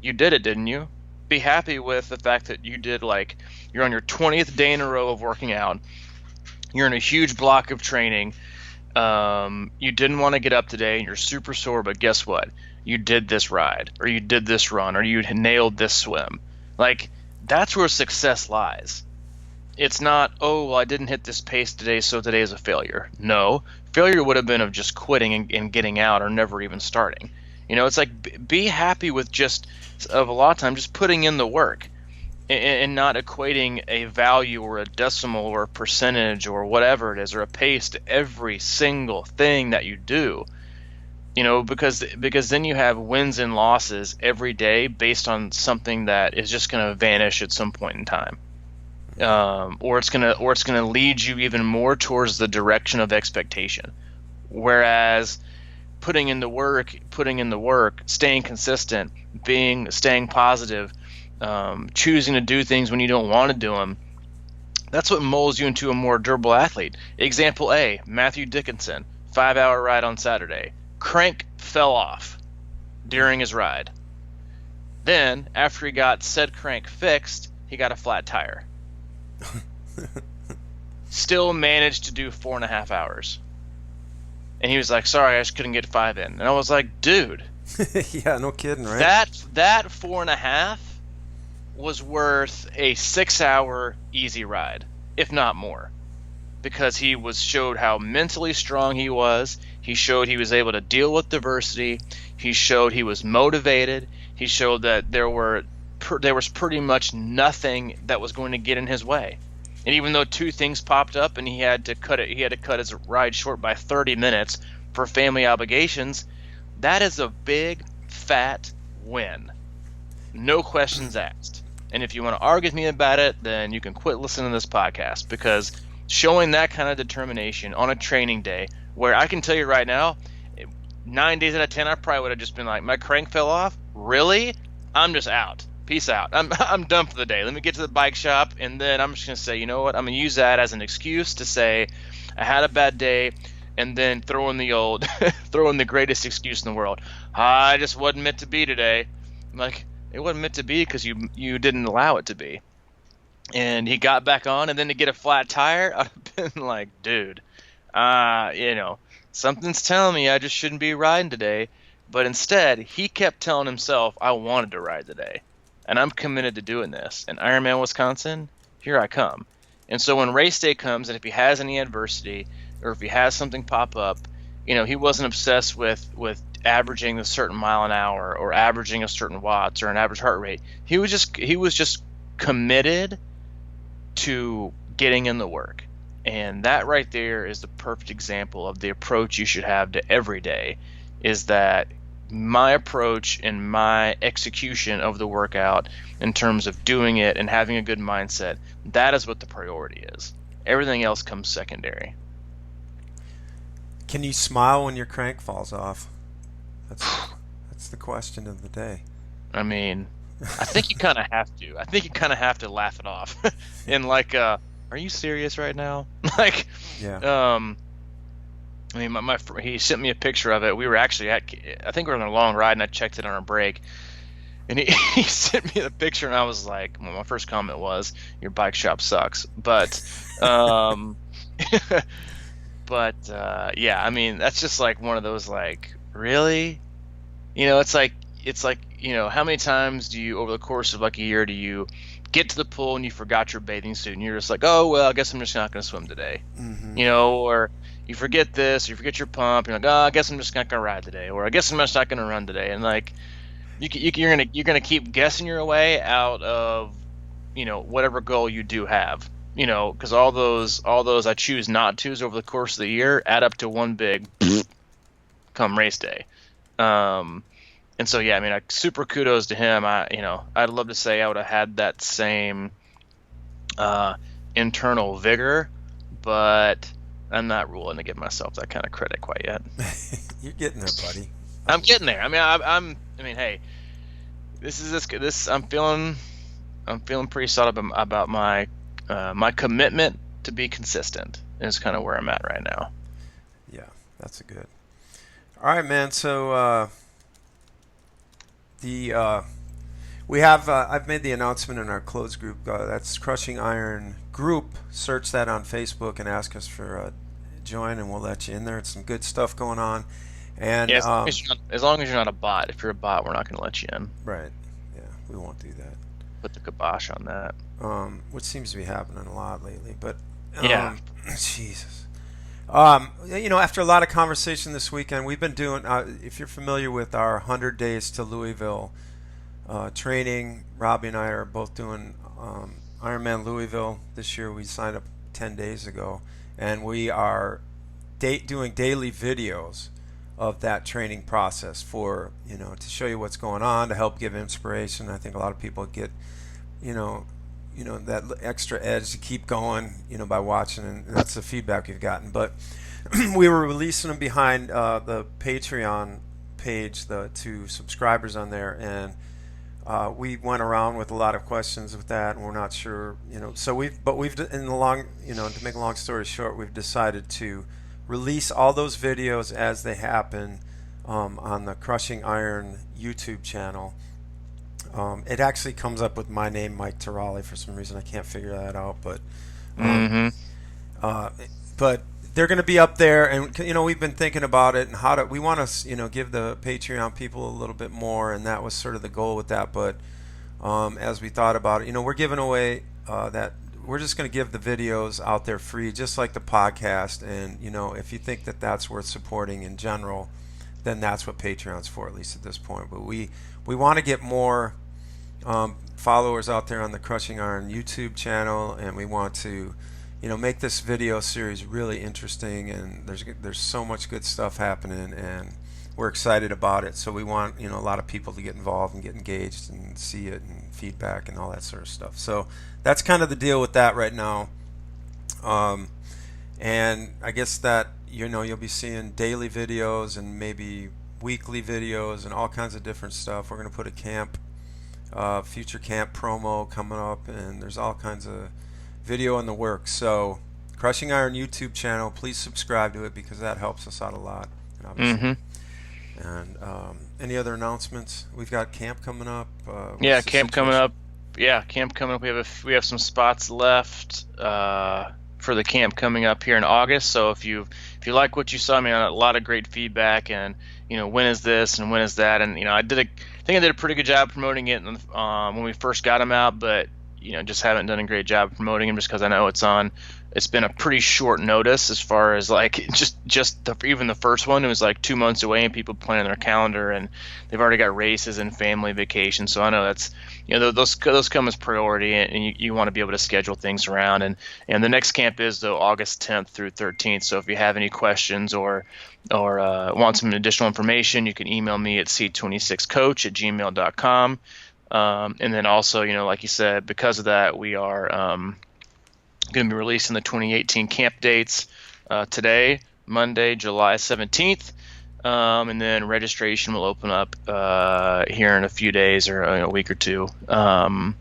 S2: You did it, didn't you? Be happy with the fact that you did, like, you're on your 20th day in a row of working out. You're in a huge block of training. You didn't want to get up today and you're super sore, but guess what? You did this ride, or you did this run, or you nailed this swim. Like, that's where success lies. It's not, oh, well, I didn't hit this pace today, so today is a failure. No, failure would have been of just quitting and getting out, or never even starting. It's like, be happy with just, of a lot of time, just putting in the work, and not equating a value or a decimal or a percentage or whatever it is, or a pace to every single thing that you do. Because then you have wins and losses every day based on something that is just going to vanish at some point in time. Or it's gonna lead you even more towards the direction of expectation. Whereas putting in the work, staying consistent, staying positive, choosing to do things when you don't want to do them, that's what molds you into a more durable athlete. Example A: Matthew Dickinson, 5-hour ride on Saturday. Crank fell off during his ride. Then, after he got said crank fixed, he got a flat tire. Still managed to do 4.5 hours. And he was like, sorry, I just couldn't get 5 in. And I was like, dude.
S1: Yeah, no kidding, right?
S2: That 4.5 was worth a 6-hour easy ride, if not more. Because he showed how mentally strong he was. He showed he was able to deal with diversity. He showed he was motivated. He showed that there was pretty much nothing that was going to get in his way. And even though 2 things popped up and he had to cut his ride short by 30 minutes for family obligations, that is a big fat win. No questions asked. And if you want to argue with me about it, then you can quit listening to this podcast, because showing that kind of determination on a training day, where I can tell you right now, 9 days out of 10, I probably would have just been like, my crank fell off? Really? I'm just out. Peace out. I'm done for the day. Let me get to the bike shop, and then I'm just going to say, you know what? I'm going to use that as an excuse to say I had a bad day, and then throw in the greatest excuse in the world. I just wasn't meant to be today. I'm like, it wasn't meant to be because you didn't allow it to be. And he got back on, and then to get a flat tire, I'd have been like, dude, something's telling me I just shouldn't be riding today. But instead, he kept telling himself, I wanted to ride today. And I'm committed to doing this. And Ironman Wisconsin, here I come. And so when race day comes, and if he has any adversity, or if he has something pop up, he wasn't obsessed with averaging a certain mile an hour, or averaging a certain watts, or an average heart rate. He was just committed to getting in the work. And that right there is the perfect example of the approach you should have to every day, is that my approach and my execution of the workout, in terms of doing it and having a good mindset, that is what the priority is. Everything else comes secondary.
S1: Can you smile when your crank falls off? That's the question of the day.
S2: I mean, I think you kind of have to. I think you kind of have to laugh it off. And like, are you serious right now? Like,
S1: yeah.
S2: I mean, he sent me a picture of it. We were actually I think we were on a long ride, and I checked it on our break. And he sent me the picture, and I was like, well, my first comment was, your bike shop sucks. But, yeah, I mean, that's just like one of those, like, really? It's like, how many times do you, over the course of like a year, do you get to the pool and you forgot your bathing suit, and you're just like, oh, well, I guess I'm just not going to swim today.
S1: Mm-hmm.
S2: Or you forget this, or you forget your pump, you're like, oh, I guess I'm just not going to ride today, or I guess I'm just not going to run today. And like, you're gonna keep guessing your way out of, whatever goal you do have, because all those I choose not to's over the course of the year add up to one big come race day. And so, yeah, I mean, super kudos to him. I'd love to say I would have had that same uh, internal vigor, but I'm not willing to give myself that kind of credit quite yet.
S1: You're getting there, buddy.
S2: I'm getting there. I mean, I mean, hey, this. I'm feeling pretty solid about my commitment to be consistent. Is kind of where I'm at right now.
S1: Yeah, that's a good. All right, man. So the we have I've made the announcement in our closed group. That's Crushing Iron group. Search that on Facebook and ask us for a join, and we'll let you in there. It's some good stuff going on. And
S2: Yeah, as long as you're not a bot. If you're a bot, we're not going to let you in.
S1: right, yeah, we won't do that.
S2: Put the kibosh on that.
S1: Which seems to be happening a lot lately. But
S2: Yeah.
S1: Jesus. After a lot of conversation this weekend, we've been doing. If you're familiar with our 100 Days to Louisville training, Robbie and I are both doing Ironman Louisville this year. We signed up 10 days ago, and we are doing daily videos of that training process for to show you what's going on, to help give inspiration. I think a lot of people get you know that extra edge to keep going by watching, and that's the feedback we've gotten. But we were releasing them behind the Patreon page, the two subscribers on there, and we went around with a lot of questions with that, and we're not sure, so we've in the long, to make a long story short, we've decided to release all those videos as they happen on the Crushing Iron YouTube channel. It actually comes up with my name, Mike Terali, for some reason. I can't figure that out, but but they're going to be up there, and we've been thinking about it and we want to give the Patreon people a little bit more, and that was sort of the goal with that. But as we thought about it, we're giving away that we're just going to give the videos out there free, just like the podcast. And if you think that that's worth supporting in general, then that's what Patreon's for, at least at this point. But we want to get more followers out there on the Crushing Iron YouTube channel, and we want to make this video series really interesting, and there's so much good stuff happening, and we're excited about it. So we want a lot of people to get involved and get engaged and see it and feedback and all that sort of stuff. So that's kind of the deal with that right now. And I guess that you'll be seeing daily videos and maybe weekly videos and all kinds of different stuff. We're going to put a future camp promo coming up, and there's all kinds of video in the works. So Crushing Iron YouTube channel, please subscribe to it, because that helps us out a lot. And and any other announcements? We've got camp coming up.
S2: Yeah, camp coming up. Yeah, camp coming up. We have some spots left for the camp coming up here in August. So if you like what you saw, I mean, a lot of great feedback, and when is this and when is that, and I think I did a pretty good job promoting it when we first got them out, but just haven't done a great job promoting them, just because I know it's been a pretty short notice as far as like even the first one. It was like 2 months away, and people planning their calendar, and they've already got races and family vacations. So I know that's those come as priority, and you want to be able to schedule things around. And the next camp is though August 10th through 13th. So if you have any questions or want some additional information, you can email me at c26coach@gmail.com. And then also, like you said, because of that, we are going to be releasing the 2018 camp dates today, Monday, July 17th. And then registration will open up here in a few days, or a week or two. Yeah.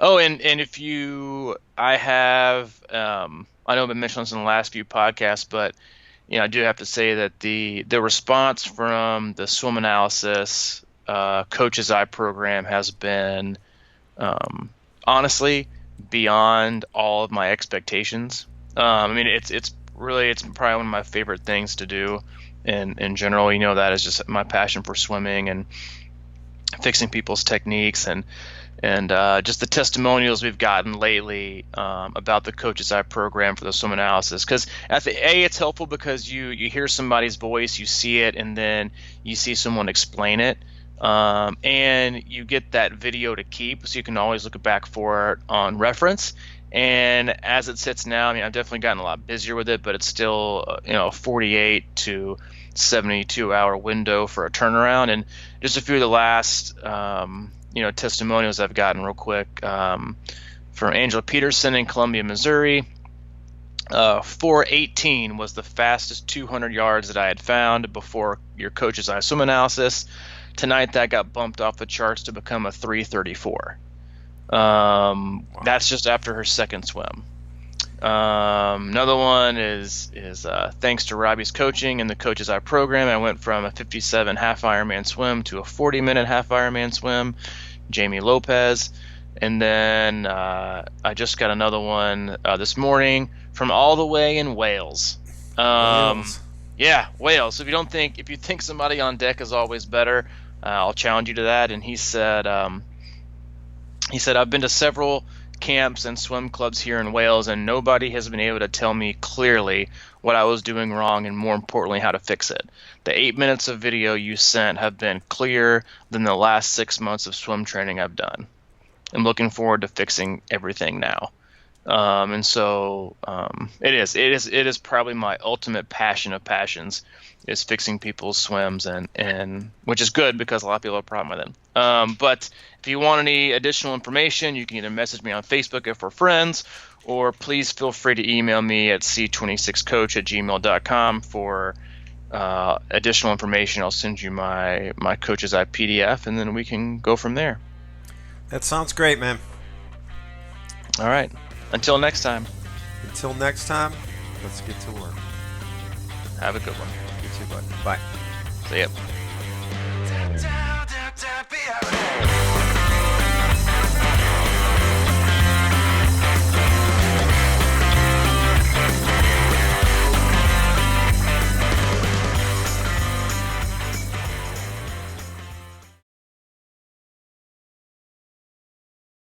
S2: Oh, and if I know I've been mentioning this in the last few podcasts, but I do have to say that the response from the swim analysis Coach's Eye program has been honestly beyond all of my expectations. I mean, it's probably one of my favorite things to do in general. That is just my passion for swimming and fixing people's techniques, and just the testimonials we've gotten lately about the Coach's Eye program for the swim analysis. Because it's helpful because you hear somebody's voice, you see it, and then you see someone explain it. And you get that video to keep, so you can always look back for it on reference. And as it sits now, I mean, I've definitely gotten a lot busier with it, but it's still 48 to 72-hour window for a turnaround. And just a few of the last testimonials I've gotten real quick, from Angela Peterson in Columbia, Missouri. 4:18 was the fastest 200 yards that I had found before your coach's swim analysis. Tonight that got bumped off the charts to become a 3:34. That's just after her second swim. Another one is thanks to Robbie's coaching and the Coach's Eye program, I went from a 57 half Ironman swim to a 40-minute half Ironman swim. Jamie Lopez. And then I just got another one this morning from all the way in Wales.
S1: Wales.
S2: Yeah, Wales. So if you think somebody on deck is always better, I'll challenge you to that. And he said I've been to several camps and swim clubs here in Wales, and nobody has been able to tell me clearly what I was doing wrong, and more importantly, how to fix it. The 8 minutes of video you sent have been clearer than the last 6 months of swim training I've done. I'm looking forward to fixing everything now. And so it is probably my ultimate passion of passions, is fixing people's swims, and which is good because a lot of people have a problem with it. But if you want any additional information, you can either message me on Facebook if we're friends, or please feel free to email me at c26coach@gmail.com for additional information. I'll send you my Coach's Eye PDF, and then we can go from there.
S1: That sounds great, man.
S2: All right. Until next time.
S1: Until next time, let's get to work.
S2: Have a good one.
S1: You too, bud. Bye.
S2: See ya.